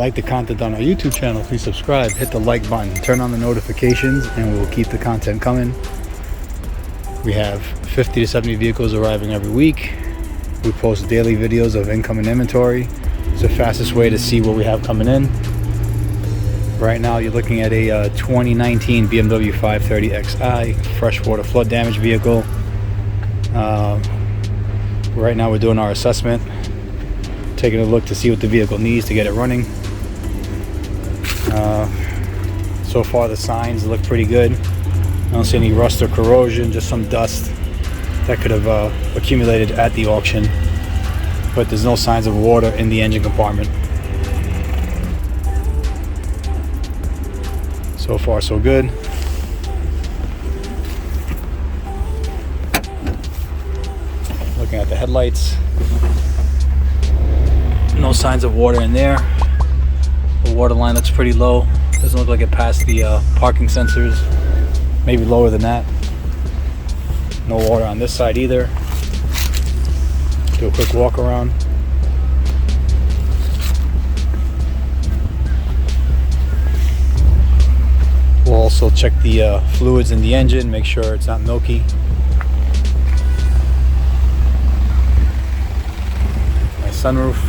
like the content on our YouTube channel, please subscribe, hit the like button, turn on the notifications, and we'll keep the content coming. We have 50 to 70 vehicles arriving every week. We post daily videos of incoming inventory. It's the fastest way to see what we have coming in. Right now you're looking at a 2019 BMW 530xi freshwater flood damage vehicle. Right now we're doing our assessment, taking a look to see what the vehicle needs to get it running. So far the signs look pretty good. I don't see any rust or corrosion, just some dust that could have accumulated at the auction, but there's no signs of water in the engine compartment. So far so good. Looking at the headlights, no signs of water in there. The water line looks pretty low. Doesn't look like it passed the parking sensors. Maybe lower than that. No water on this side either. Do a quick walk around. We'll also check the fluids in the engine, make sure it's not milky. My sunroof.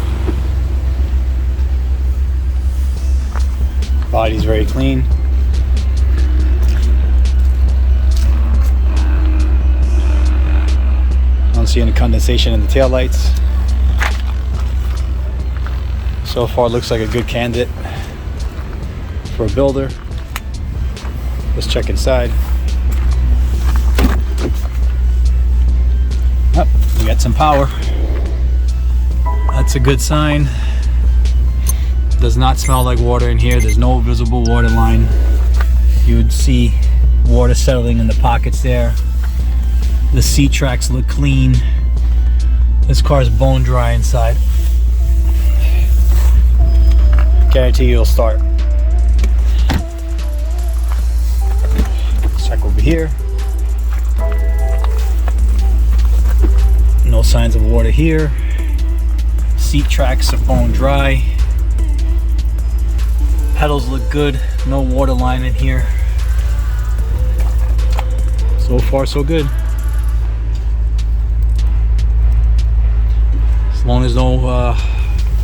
Body's very clean. I don't see any condensation in the taillights. So far it looks like a good candidate for a builder. Let's check inside. Oh, we got some power. That's a good sign. Does not smell like water in here. There's no visible water line. You would see water settling in the pockets there. The seat tracks look clean. This car is bone dry inside. Guarantee you'll start. Check over here. No signs of water here. Seat tracks are bone dry. Pedals look good. No water line in here. So far so good. As long as no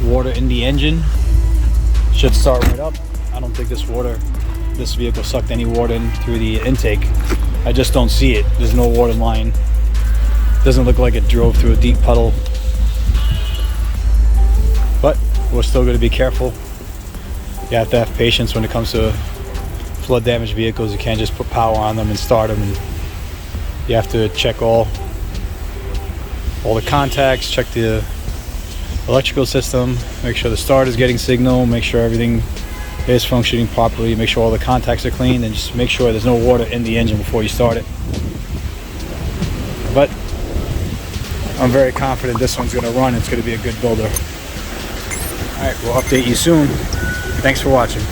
water in the engine, should start right up. I don't think this vehicle sucked any water in through the intake. I just don't see it. There's no water line. Doesn't look like it drove through a deep puddle. But we're still going to be careful. You have to have patience when it comes to flood damaged vehicles. You can't just put power on them and start them. And you have to check all the contacts, check the electrical system, make sure the starter is getting signal, make sure everything is functioning properly, make sure all the contacts are clean, and just make sure there's no water in the engine before you start it. But I'm very confident this one's going to run. It's going to be a good builder. Alright, we'll update you soon. Thanks for watching.